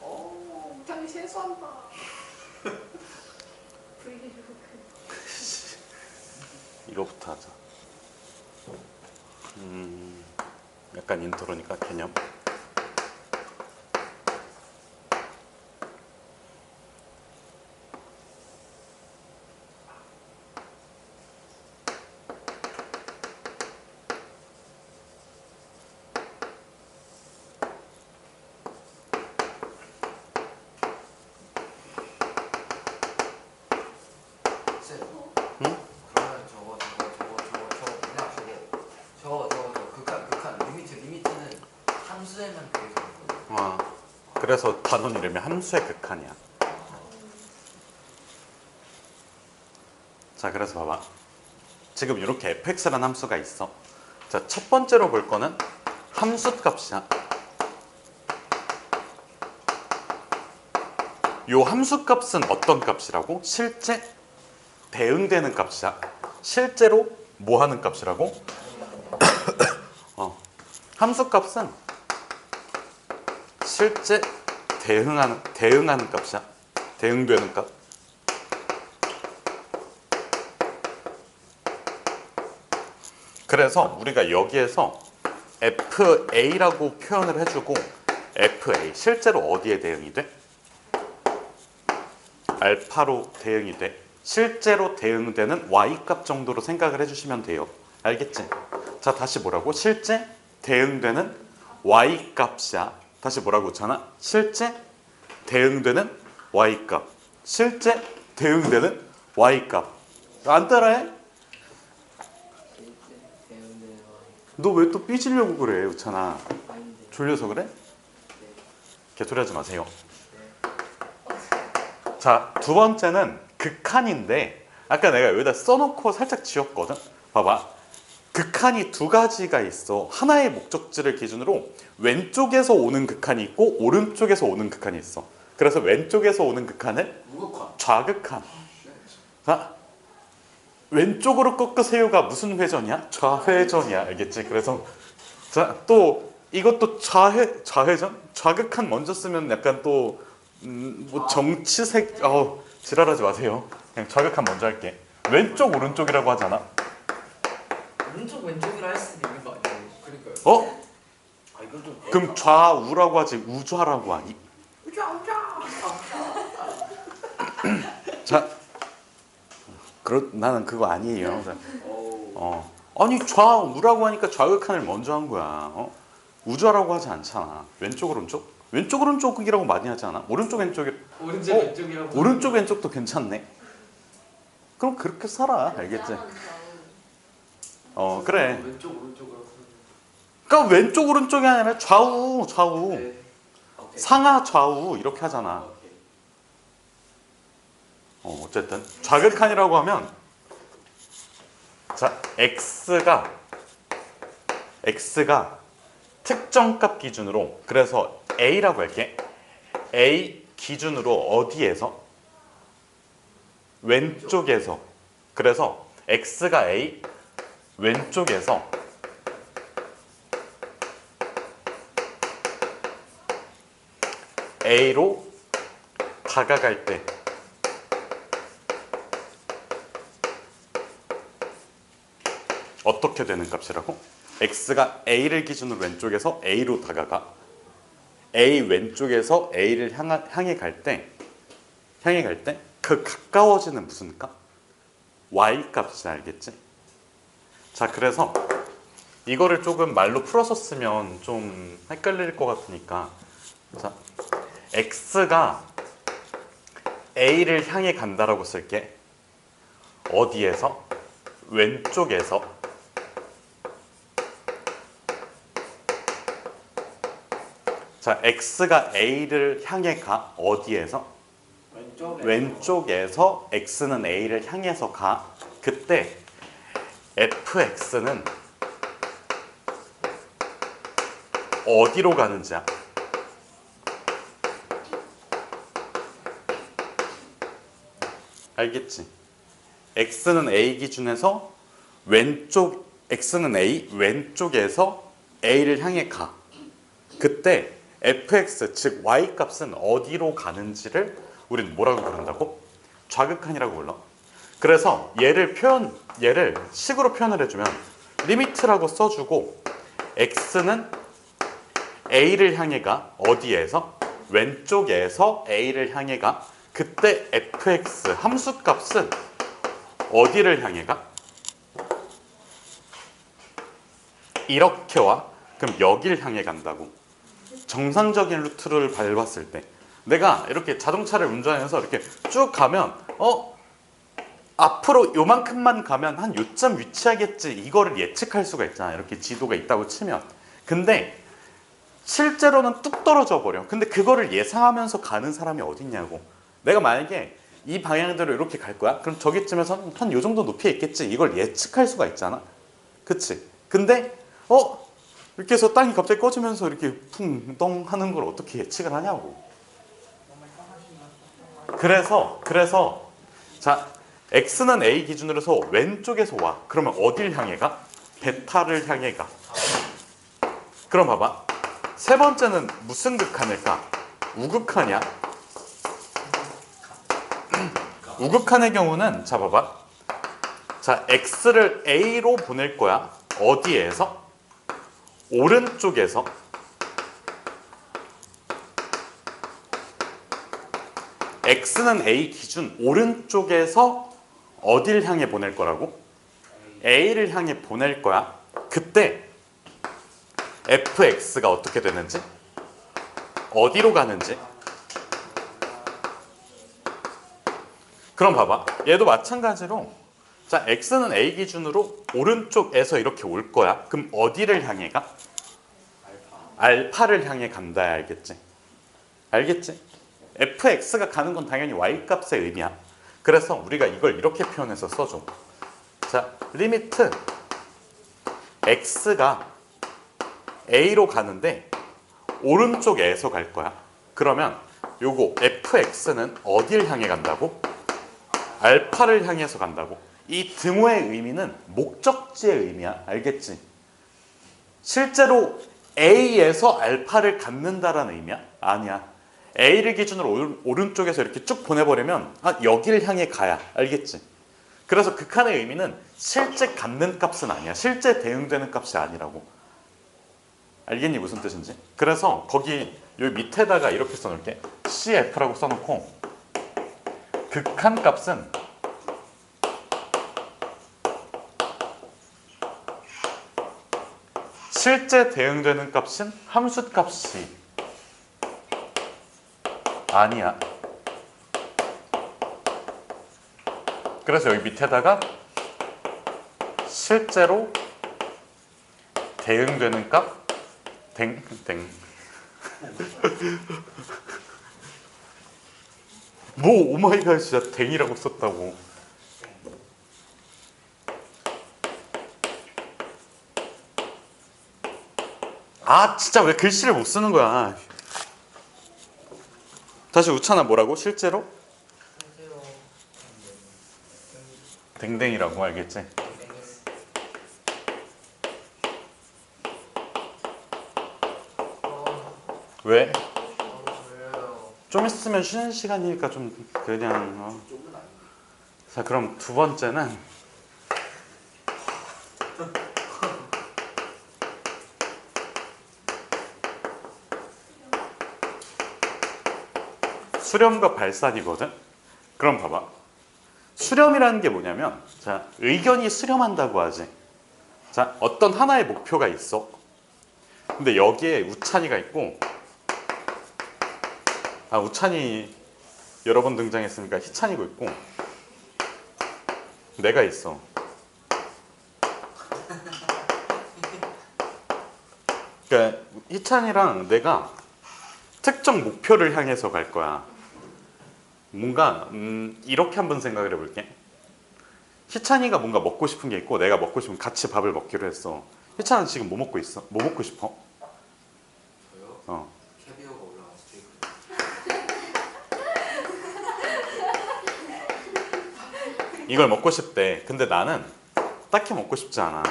옥장이 세수한다. 브이로그. 이거부터 하자. 약간 인트로니까 개념. 쌤. 응? 그러면 저거 뭐냐 저거 극한 리미트는 함수에만 그게 되는 거예요. 와, 그래서 단원 이름이 함수의 극한이야. 자, 그래서 봐봐. 지금 이렇게 fx라는 함수가 있어. 자, 첫 번째로 볼 거는 함수 값이야. 요 함수 값은 어떤 값이라고? 실제 대응되는 값이야. 실제로 뭐 하는 값이라고? 함수 값은 실제 대응하는 값이야. 대응되는 값. 그래서 우리가 여기에서 FA라고 표현을 해주고 FA 실제로 어디에 대응이 돼? 알파로 대응이 돼. 실제로 대응되는 Y값 정도로 생각을 해주시면 돼요. 알겠지? 자, 다시 뭐라고? 실제 대응되는 Y값이야. 다시 뭐라고 했잖아? 실제 대응되는 Y값. 실제 대응되는 Y값. 안 따라해? 너 왜 또 삐지려고 그래, 우찬아? 졸려서 그래? 개소리 하지 마세요. 자, 두 번째는 극한인데 아까 내가 여기다 써놓고 살짝 지웠거든? 봐봐. 극한이 두 가지가 있어. 하나의 목적지를 기준으로 왼쪽에서 오는 극한이 있고 오른쪽에서 오는 극한이 있어. 그래서 왼쪽에서 오는 극한을 무극한. 좌극한. 자, 왼쪽으로 꺾으세요가 무슨 회전이야? 좌회전이야. 알겠지? 그래서 자, 또 이것도 좌회전? 좌극한 먼저 쓰면 약간 또 뭐 정치색 지랄하지 마세요. 그냥 좌극한 먼저 할게. 왼쪽 오른쪽이라고 하잖아. 오른쪽 왼쪽이라 할 수도 있는 거 아니에요? 그러니까요. 어? 아 이건 좀 그럼 좌우라고 하지 우좌라고 하니? 자, 나는 그거 아니에요. 아니 좌우라고 하니까 좌극한을 먼저 한 거야. 우좌라고 하지 않잖아. 왼쪽 오른쪽? 왼쪽 오른쪽이라고 많이 하지 않아? 오른쪽 왼쪽이 오른쪽 왼쪽이라고. 오른쪽 왼쪽도 괜찮네. 그럼 그렇게 살아. 알겠지? 그래. 왼쪽 오른쪽으로 푸는. 그러니까 왼쪽 오른쪽이 아니라 좌우 네. 오케이. 상하 좌우 이렇게 하잖아. 오케이. 어쨌든 좌극한이라고 하면 자 x가 특정 값 기준으로 그래서 a라고 할게. a 기준으로 어디에서? 왼쪽에서. 그래서 x가 a 왼쪽에서 a로 다가갈 때 어떻게 되는 값이라고? x가 a를 기준으로 왼쪽에서 a로 다가가. a 왼쪽에서 a를 향해 갈 때 그 가까워지는 무슨 값? y 값이 알겠지? 자, 그래서 이거를 조금 말로 풀어서 쓰면 좀 헷갈릴 것 같으니까 자, x가 a를 향해 간다라고 쓸게. 어디에서? 왼쪽에서. 자, x가 a를 향해 가. 어디에서? 왼쪽에서 x는 a를 향해서 가. 그때 fx는 어디로 가는지야. 알겠지? x는 a 기준에서 왼쪽 x는 a 왼쪽에서 a를 향해 가. 그때 fx 즉 y 값은 어디로 가는지를 우리는 뭐라고 부른다고? 좌극한이라고 불러. 그래서 얘를 식으로 표현을 해주면 리미트라고 써주고 x는 a를 향해 가. 어디에서? 왼쪽에서 a를 향해 가. 그때 fx 함수 값은 어디를 향해 가? 이렇게 와. 그럼 여기를 향해 간다고. 정상적인 루트를 밟았을 때 내가 이렇게 자동차를 운전해서 이렇게 쭉 가면 앞으로 요만큼만 가면 한 요점 위치하겠지 이거를 예측할 수가 있잖아. 이렇게 지도가 있다고 치면. 근데 실제로는 뚝 떨어져 버려. 근데 그거를 예상하면서 가는 사람이 어딨냐고. 내가 만약에 이 방향대로 이렇게 갈 거야. 그럼 저기쯤에서 한 요 정도 높이에 있겠지. 이걸 예측할 수가 있잖아. 그치? 근데 이렇게 해서 땅이 갑자기 꺼지면서 이렇게 풍덩 하는 걸 어떻게 예측을 하냐고. 그래서 자 x는 a 기준으로 해서 왼쪽에서 와. 그러면 어딜 향해 가? 베타를 향해 가. 그럼 봐봐. 세 번째는 무슨 극한일까? 우극한이야. 우극한의 경우는 자 봐봐. 자 x를 a로 보낼 거야. 어디에서? 오른쪽에서. x는 a 기준 오른쪽에서 어딜 향해 보낼 거라고? a를 향해 보낼 거야. 그때 fx가 어떻게 되는지, 어디로 가는지. 그럼 봐봐. 얘도 마찬가지로 자 x는 a 기준으로 오른쪽에서 이렇게 올 거야. 그럼 어디를 향해 가? 알파를 향해 간다. 알겠지? 알겠지? fx가 가는 건 당연히 y값의 의미야. 그래서 우리가 이걸 이렇게 표현해서 써줘. 자 리미트 x가 a로 가는데 오른쪽에서 갈 거야. 그러면 요거 fx는 어디를 향해 간다고? 알파를 향해서 간다고. 이 등호의 의미는 목적지의 의미야. 알겠지? 실제로 A에서 알파를 갖는다라는 의미야? 아니야. A를 기준으로 오른쪽에서 이렇게 쭉 보내버리면 여기를 향해 가야. 알겠지? 그래서 극한의 의미는 실제 갖는 값은 아니야. 실제 대응되는 값이 아니라고. 알겠니? 무슨 뜻인지? 그래서 거기 여기 밑에다가 이렇게 써놓을게. CF라고 써놓고 극한 값은 실제 대응되는 값은 함수 값이 아니야. 그래서 여기 밑에다가 실제로 대응되는 값 댕 뭐 오마이갓 진짜 댕이라고 썼다고. 진짜 왜 글씨를 못 쓰는 거야. 다시 우찬아 뭐라고? 실제로? 댕댕이라고. 알겠지? 왜? 좀 있으면 쉬는 시간이니까 좀 그냥 자 그럼 두 번째는 수렴과 발산이거든. 그럼 봐봐. 수렴이라는 게 뭐냐면 자 의견이 수렴한다고 하지. 자 어떤 하나의 목표가 있어. 근데 여기에 우찬이가 있고 우찬이 여러 번 등장했으니까 희찬이고 있고 내가 있어. 그러니까 희찬이랑 내가 특정 목표를 향해서 갈 거야. 뭔가 이렇게 한번 생각을 해볼게. 희찬이가 뭔가 먹고 싶은 게 있고 내가 먹고 싶으면 같이 밥을 먹기로 했어. 희찬은 지금 뭐 먹고 있어? 뭐 먹고 싶어? 저요? 캐비어가 올라간 스테이크. 이걸 먹고 싶대. 근데 나는 딱히 먹고 싶지 않아.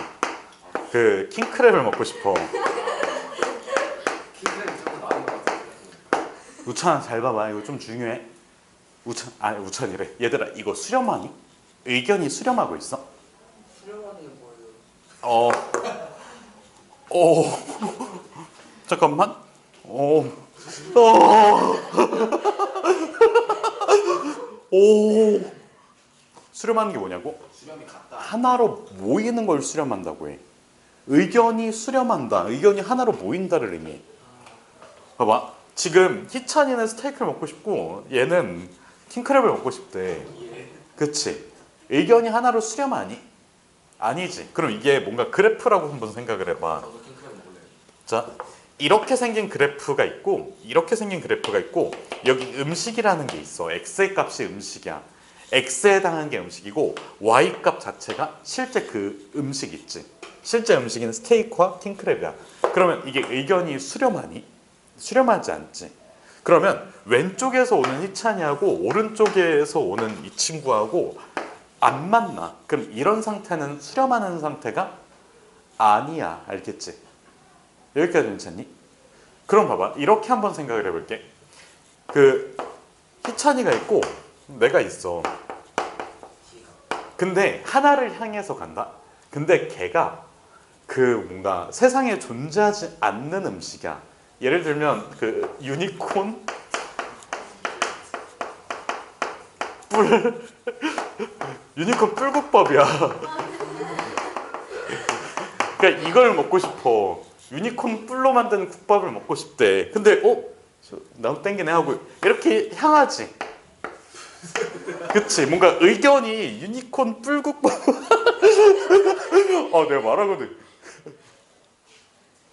그 킹크랩을 먹고 싶어. 킹크랩이 조금 나은 것 같은데. 우찬아 잘 봐봐. 이거 좀 중요해. 우찬이래. 얘들아 이거 수렴하니? 의견이 수렴하고 있어? 수렴하는 게 뭐예요? 어. 잠깐만. 오. 수렴하는 게 뭐냐고? 수렴이 같다. 하나로 모이는 걸 수렴한다고 해. 의견이 수렴한다. 의견이 하나로 모인다를 의미해. 봐봐. 지금 희찬이는 스테이크를 먹고 싶고 얘는 킹크랩을 먹고 싶대. 그치? 의견이 하나로 수렴하니? 아니지. 그럼 이게 뭔가 그래프라고 한번 생각을 해봐. 저도 킹크랩 먹을래요. 자, 이렇게 생긴 그래프가 있고 이렇게 생긴 그래프가 있고 여기 음식이라는 게 있어. x의 값이 음식이야. x에 해당하는 게 음식이고 y 값 자체가 실제 그 음식 있지. 실제 음식인 스테이크와 킹크랩이야. 그러면 이게 의견이 수렴하니? 수렴하지 않지. 그러면 왼쪽에서 오는 희찬이하고 오른쪽에서 오는 이 친구하고 안 만나. 그럼 이런 상태는 수렴하는 상태가 아니야. 알겠지? 여기까지 괜찮니? 그럼 봐봐. 이렇게 한번 생각을 해볼게. 그 희찬이가 있고 내가 있어. 근데 하나를 향해서 간다. 근데 걔가 그 뭔가 세상에 존재하지 않는 음식이야. 예를 들면 그 유니콘 유니콘 뿔국밥이야. 그러니까 이걸 먹고 싶어. 유니콘 뿔로 만든 국밥을 먹고 싶대. 근데 나도 땡기네 하고 이렇게 향하지. 그치? 뭔가 의견이 유니콘 뿔국밥. 내가 말하거든.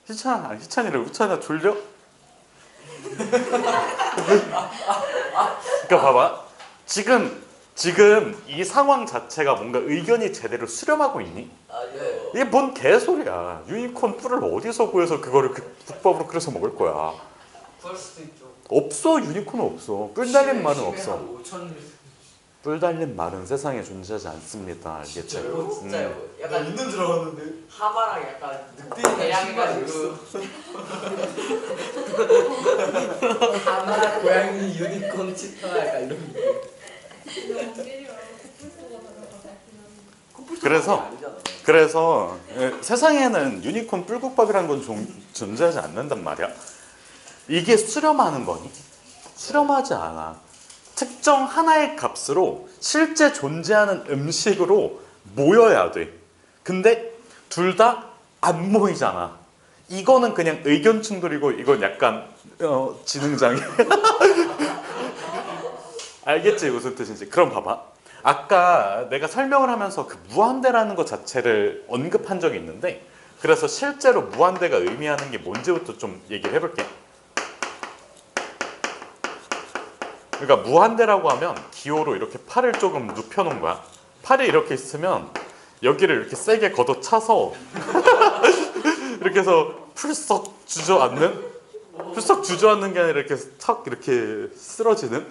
희찬이래. 우찬아 졸려? 그러니까 봐봐. 지금 이 상황 자체가 뭔가 의견이 제대로 수렴하고 있니? 아니요. 이게 뭔 개소리야. 유니콘 뿔을 어디서 구해서 그거를 국밥으로 끓여서 먹을 거야. 그럴 수도 있죠. 없어. 유니콘은 없어. 뿔 달린 말은 없어. 5천. 뿔 달린 말은 세상에 존재하지 않습니다. 알겠지? 진짜요. 약간 있는 줄 알았는데. 하마랑 약간 늑대가 대양해가지고 하마 고양이 유니콘 치타 약간 이런 느낌. 연기랑 풀소가 다르다. 그래서 세상에는 유니콘 뿔국밥이라는 건 존재하지 않는단 말이야. 이게 수렴하는 거니? 수렴하지 않아. 특정 하나의 값으로 실제 존재하는 음식으로 모여야 돼. 근데 둘 다 안 모이잖아. 이거는 그냥 의견 충돌이고 이건 약간 지능장애. 알겠지? 무슨 뜻인지. 그럼 봐봐. 아까 내가 설명을 하면서 그 무한대라는 것 자체를 언급한 적이 있는데 그래서 실제로 무한대가 의미하는 게 뭔지부터 좀 얘기를 해볼게. 그러니까 무한대라고 하면 기호로 이렇게 팔을 조금 눕혀놓은 거야. 팔이 이렇게 있으면 여기를 이렇게 세게 걷어차서 이렇게 해서 풀썩 주저앉는 게 아니라 이렇게 탁 이렇게 쓰러지는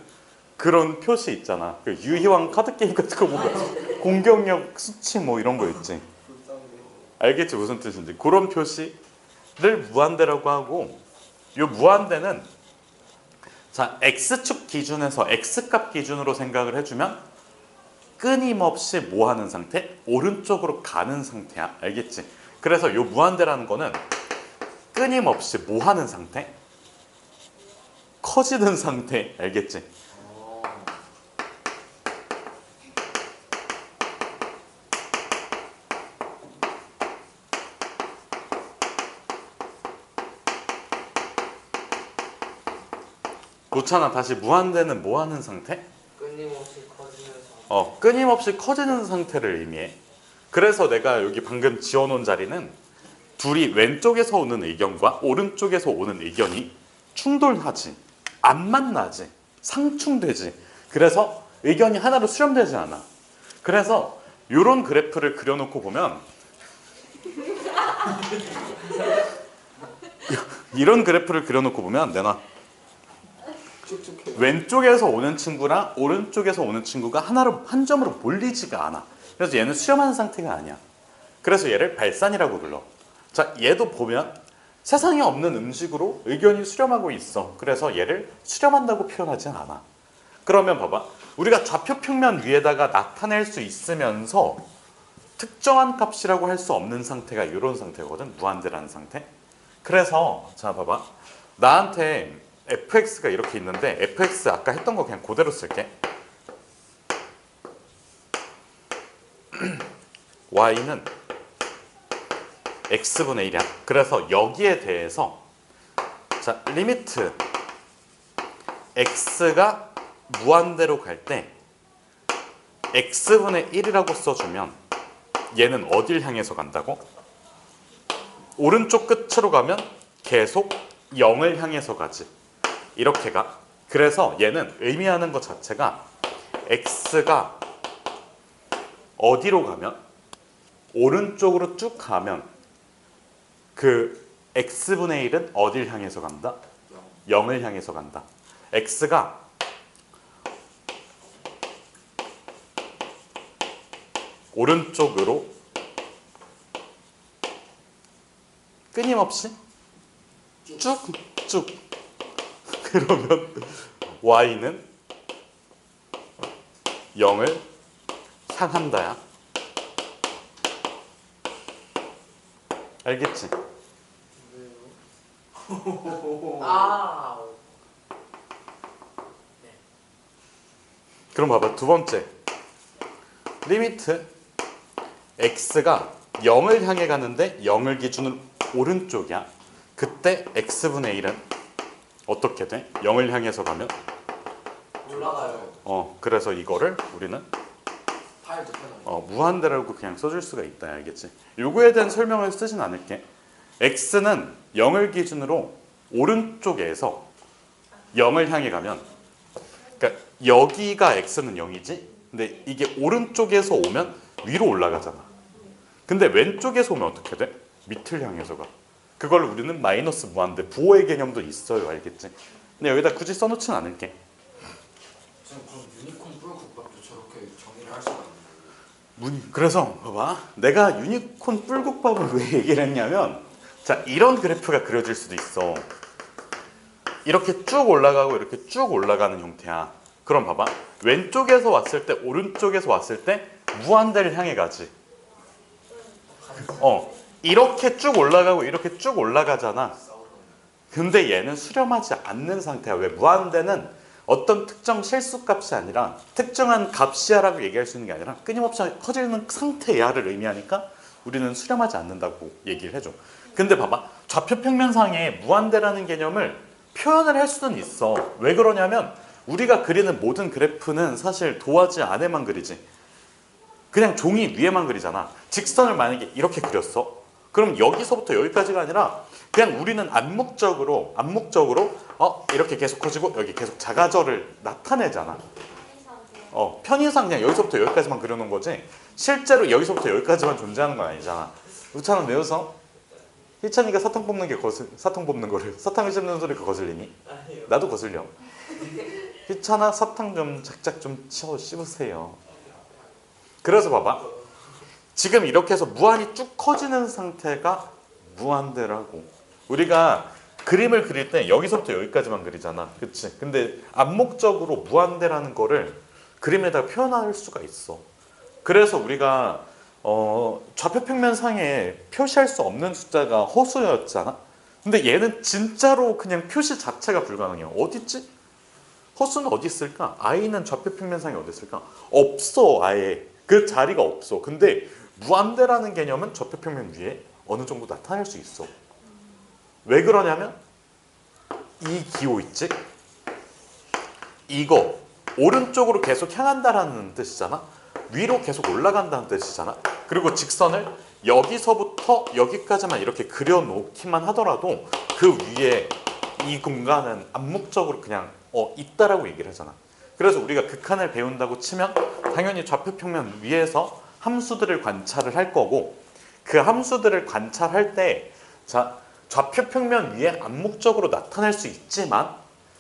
그런 표시 있잖아. 그 유희왕 카드 게임 같은 거 보면 공격력 수치 뭐 이런 거 있지. 알겠지 무슨 뜻인지. 그런 표시를 무한대라고 하고 이 무한대는 자 x축 기준에서 x값 기준으로 생각을 해주면 끊임없이 뭐 하는 상태? 오른쪽으로 가는 상태야. 알겠지? 그래서 이 무한대라는 거는 끊임없이 뭐 하는 상태? 커지는 상태. 알겠지? 놓잖아. 다시 무한대는 뭐 하는 상태? 끊임없이 커지면서 끊임없이 커지는 상태를 의미해. 그래서 내가 여기 방금 지어놓은 자리는 둘이 왼쪽에서 오는 의견과 오른쪽에서 오는 의견이 충돌하지, 안 만나지, 상충되지. 그래서 의견이 하나로 수렴되지 않아. 그래서 이런 그래프를 그려놓고 보면 이런 그래프를 그려놓고 보면 내가 왼쪽에서 오는 친구랑 오른쪽에서 오는 친구가 한 점으로 몰리지가 않아. 그래서 얘는 수렴하는 상태가 아니야. 그래서 얘를 발산이라고 불러. 자, 얘도 보면 세상에 없는 음식으로 의견이 수렴하고 있어. 그래서 얘를 수렴한다고 표현하진 않아. 그러면 봐봐. 우리가 좌표 평면 위에다가 나타낼 수 있으면서 특정한 값이라고 할 수 없는 상태가 이런 상태거든. 무한대라는 상태. 그래서 자 봐봐. 나한테 fx가 이렇게 있는데 fx 아까 했던 거 그냥 그대로 쓸게. y는 x분의 1이야. 그래서 여기에 대해서 자 리미트 x가 무한대로 갈 때 x분의 1이라고 써주면 얘는 어딜 향해서 간다고? 오른쪽 끝으로 가면 계속 0을 향해서 가지. 이렇게 가. 그래서 얘는 의미하는 것 자체가 x가 어디로 가면 오른쪽으로 쭉 가면 그 x분의 1은 어딜 향해서 간다? 0을 향해서 간다. x가 오른쪽으로 끊임없이 쭉쭉 그러면 y는 0을 향한다야. 알겠지? 아. 그럼 봐봐. 두 번째. 리미트 x가 0을 향해 가는데 0을 기준으로 오른쪽이야. 그때 x분의 1은 어떻게 돼? 0을 향해서 가면 올라가요. 그래서 이거를 우리는 팔 눕혀놔요. 무한대라고 그냥 써줄 수가 있다. 알겠지? 요거에 대한 설명을 쓰진 않을게. x는 0을 기준으로 오른쪽에서 0을 향해 가면 그러니까 여기가 x는 0이지? 근데 이게 오른쪽에서 오면 위로 올라가잖아. 근데 왼쪽에서 오면 어떻게 돼? 밑을 향해서 가. 그걸 우리는 마이너스 무한대 부호의 개념도 있어요. 알겠지? 근데 여기다 굳이 써놓진 않을게. 선생님 그럼 유니콘 뿔국밥도 저렇게 정의를 할 수가 있는 그래서 봐봐. 내가 유니콘 뿔국밥을 왜 얘기를 했냐면 자 이런 그래프가 그려질 수도 있어. 이렇게 쭉 올라가고 이렇게 쭉 올라가는 형태야. 그럼 봐봐. 왼쪽에서 왔을 때 오른쪽에서 왔을 때 무한대를 향해 가지. 이렇게 쭉 올라가고 이렇게 쭉 올라가잖아. 근데 얘는 수렴하지 않는 상태야. 왜? 무한대는 어떤 특정 실수값이 아니라 특정한 값이야라고 얘기할 수 있는 게 아니라 끊임없이 커지는 상태야를 의미하니까 우리는 수렴하지 않는다고 얘기를 해줘. 근데 봐봐. 좌표평면상에 무한대라는 개념을 표현을 할 수는 있어. 왜 그러냐면 우리가 그리는 모든 그래프는 사실 도화지 안에만 그리지. 그냥 종이 위에만 그리잖아. 직선을 만약에 이렇게 그렸어. 그럼 여기서부터 여기까지가 아니라 그냥 우리는 암묵적으로 이렇게 계속 커지고 여기 계속 작아져를 나타내잖아. 편의상 그냥 여기서부터 여기까지만 그려놓은 거지 실제로 여기서부터 여기까지만 존재하는 건 아니잖아. 우찬은 왜 웃어? 희찬이가 사탕 뽑는 거를 사탕을 씹는 소리가 거슬리니? 아니요. 나도 거슬려. 희찬아 사탕 좀 작작 좀 씹으세요. 그래서 봐봐. 지금 이렇게 해서 무한이 쭉 커지는 상태가 무한대라고. 우리가 그림을 그릴 때 여기서부터 여기까지만 그리잖아. 그치? 근데 암묵적으로 무한대라는 거를 그림에다 표현할 수가 있어. 그래서 우리가 좌표평면상에 표시할 수 없는 숫자가 허수였잖아. 근데 얘는 진짜로 그냥 표시 자체가 불가능해요. 어딨지? 허수는 어디 있을까? i는 좌표평면상에 어디 있을까? 없어. 아예 그 자리가 없어. 근데 무한대라는 개념은 좌표평면 위에 어느 정도 나타낼 수 있어. 왜 그러냐면 이 기호 있지? 이거 오른쪽으로 계속 향한다라는 뜻이잖아. 위로 계속 올라간다는 뜻이잖아. 그리고 직선을 여기서부터 여기까지만 이렇게 그려놓기만 하더라도 그 위에 이 공간은 암묵적으로 그냥 있다라고 얘기를 하잖아. 그래서 우리가 극한을 배운다고 치면 당연히 좌표평면 위에서 함수들을 관찰을 할 거고 그 함수들을 관찰할 때 자, 좌표평면 위에 암묵적으로 나타날 수 있지만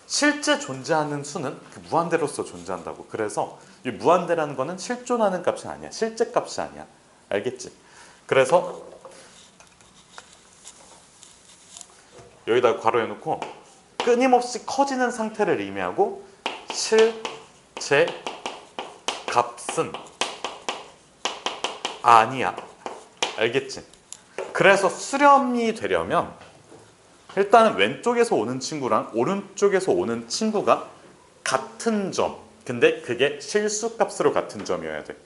실제 존재하는 수는 그 무한대로서 존재한다고. 그래서 이 무한대라는 거는 실존하는 값이 아니야. 실제 값이 아니야. 알겠지? 그래서 여기다 괄호해놓고 끊임없이 커지는 상태를 의미하고 실제 값은 아니야. 알겠지? 그래서 수렴이 되려면 일단은 왼쪽에서 오는 친구랑 오른쪽에서 오는 친구가 같은 점. 근데 그게 실수값으로 같은 점이어야 돼.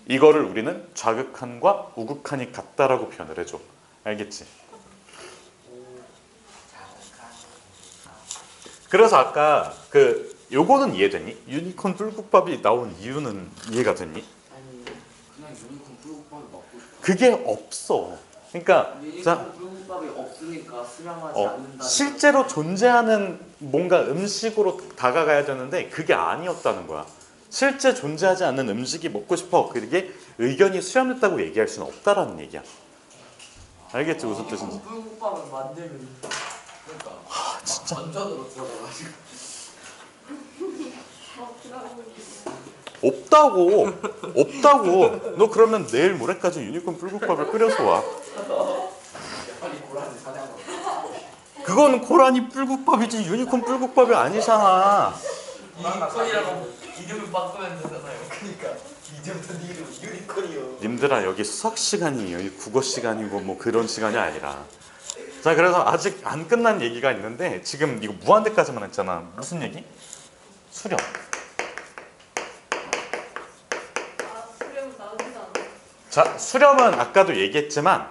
이거를 우리는 좌극한과 우극한이 같다라고 표현을 해줘. 알겠지? 그래서 아까 요거는 이해되니? 유니콘 뿔국밥이 나온 이유는 이해가 됐니? 아니 그냥 유니콘 뿔국밥을 먹고 싶어. 그게 없어. 그러니까 자, 유니콘 불국밥이 없으니까 수렴하지 않는다. 실제로 존재하는 뭔가 음식으로 다가가야 되는데 그게 아니었다는 거야. 실제 존재하지 않는 음식이 먹고 싶어. 그게 의견이 수렴됐다고 얘기할 수는 없다라는 얘기야. 알겠지? 무슨 뜻인지. 불국밥을 만들면 그러니까 진짜. 완전으로 들어가가지고. 그러고 없다고. 너 그러면 내일 모레까지 유니콘 뿔국밥을 끓여서 와. 빨리 고라니 사냥하고. 그건 고라니 뿔국밥이지 유니콘 뿔국밥이 아니잖아. 유니콘이라고 이름을 바꾸면 되잖아요. 그러니까 이름부터 이름 유니콘이요. 님들아 여기 수학 시간이 여기 국어 시간이고 뭐 그런 시간이 아니라. 자 그래서 아직 안 끝난 얘기가 있는데 지금 이거 무한대까지만 했잖아. 무슨 얘기? 수렴. 수렴은 나오지도 않아. 자 수렴은 아까도 얘기했지만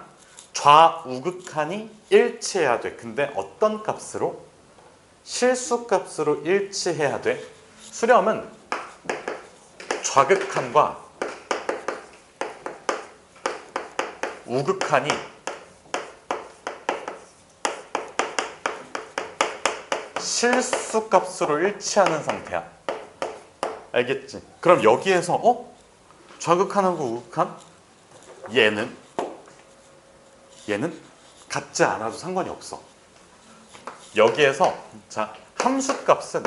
좌우극한이 일치해야 돼. 근데 어떤 값으로? 실수값으로 일치해야 돼. 수렴은 좌극한과 우극한이 실수값으로 일치하는 상태야. 알겠지? 그럼 여기에서 좌극한하고 우극한? 얘는 같지 않아도 상관이 없어. 여기에서 자 함수값은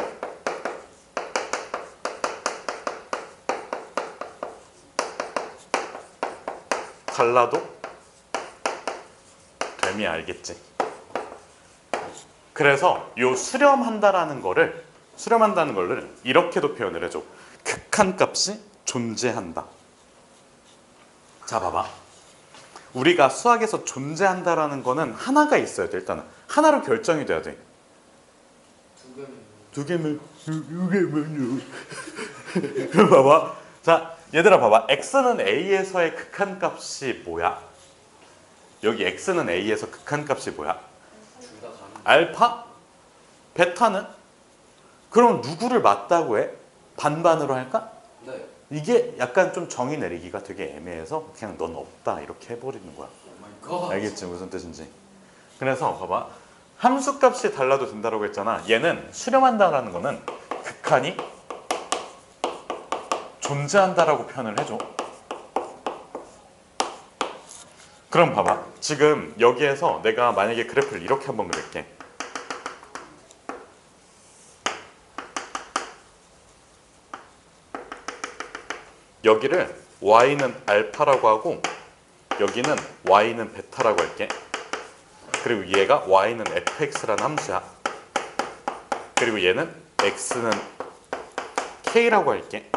달라도 됨이 알겠지? 그래서 요 수렴한다는 거를 이렇게도 표현을 해줘. 극한값이 존재한다. 자 봐봐. 우리가 수학에서 존재한다라는 거는 하나가 있어야 돼. 일단은 하나로 결정이 돼야 돼. 두 개면 두 개면요. 그럼 봐봐. 자 얘들아 봐봐. x는 a에서의 극한값이 뭐야? 여기 x는 a에서 극한값이 뭐야? 둘 다 다른. 알파? 베타는? 그럼 누구를 맞다고 해? 반반으로 할까? 네. 이게 약간 좀 정의 내리기가 되게 애매해서 그냥 넌 없다 이렇게 해버리는 거야. 오 마이 갓. 알겠지 무슨 뜻인지. 그래서 봐봐. 함수값이 달라도 된다고 했잖아. 얘는 수렴한다라는 거는 극한이 존재한다라고 표현을 해줘. 그럼 봐봐. 지금 여기에서 내가 만약에 그래프를 이렇게 한번 그릴게. 여기를 y는 알파라고 하고 여기는 y는 베타라고 할게. 그리고 얘가 y는 fx라는 함수야. 그리고 얘는 x는 k라고 할게.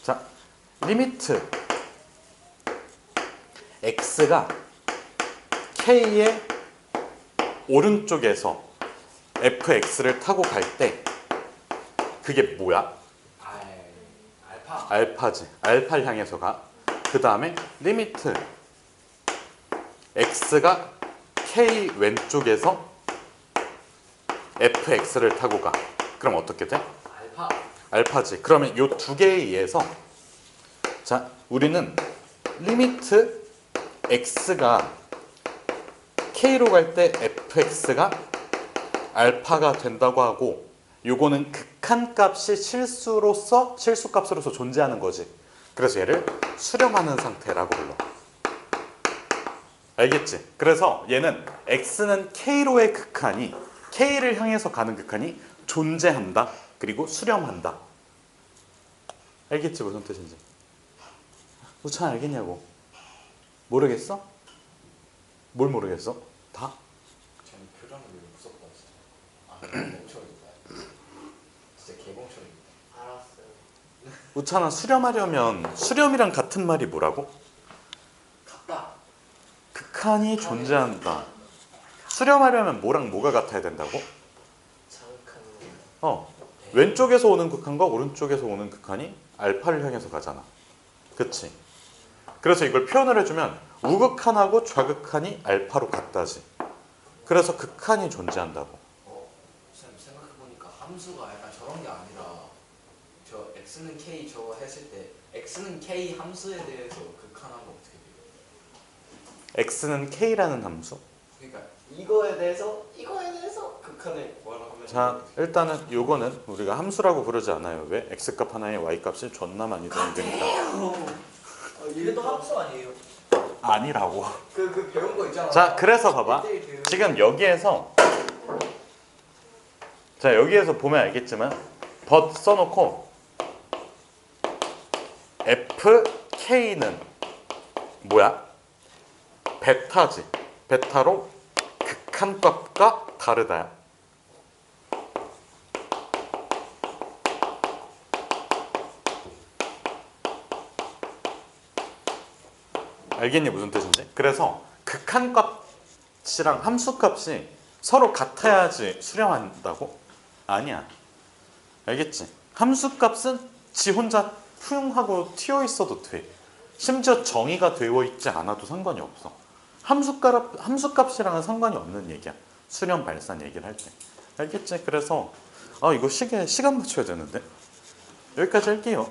자, 리미트 x가 k의 오른쪽에서 fx를 타고 갈 때 그게 뭐야? 알파. 알파지. 알파를 향해서 가. 그 다음에 리미트 x가 k 왼쪽에서 fx를 타고 가. 그럼 어떻게 돼? 알파. 알파지. 그러면 이 두 개에 의해서 자 우리는 리미트 x가 k로 갈 때 fx가 알파가 된다고 하고 요거는 극한값이 실수값으로서 존재하는 거지. 그래서 얘를 수렴하는 상태라고 불러. 알겠지? 그래서 얘는 x는 k로의 극한이 k를 향해서 가는 극한이 존재한다. 그리고 수렴한다. 알겠지? 무슨 뜻인지. 너 잘 알겠냐고. 모르겠어? 뭘 모르겠어? 다? 쟤는 표정 수렴하는 게 무섭다 진짜. 아 멍청이다. 진짜 개멍청이다. 알았어요. 우찬아, 수렴하려면 수렴이랑 같은 말이 뭐라고? 같다. 극한이 존재한다. 수렴하려면 뭐랑 뭐가 같아야 된다고? 자극하는 왼쪽에서 오는 극한과 오른쪽에서 오는 극한이 알파를 향해서 가잖아. 그치? 그래서 이걸 표현을 해주면 우극한하고 좌극한이 알파로 같다지. 그래서 극한이 존재한다고. 쌤 생각해보니까 함수가 약간 저런 게 아니라 저 x는 k 저거 했을 때 x는 k 함수에 대해서 극한하면 어떻게 돼요? x는 k라는 함수. 그러니까 이거에 대해서 극한을 구하라 하면 자, 일단은 요거는 우리가 함수라고 부르지 않아요. 왜? x값 하나에 y값이 존나 많이 되니까. 이게 또 함수 아니에요? 아니라고. 그 배운 거 있잖아. 자, 그래서 봐봐. 지금 여기에서 자, 여기에서 보면 알겠지만 but 써놓고 fk는 뭐야? 베타지. 베타로 극한값과 다르다. 알겠니 무슨 뜻인지? 그래서 극한값이랑 함수값이 서로 같아야지 수렴한다고? 아니야. 알겠지? 함수값은 지 혼자 푸용하고 튀어 있어도 돼. 심지어 정의가 되어 있지 않아도 상관이 없어. 함수값이랑은 상관이 없는 얘기야. 수렴 발산 얘기를 할 때. 알겠지? 그래서 이거 시간 맞춰야 되는데. 여기까지 할게요.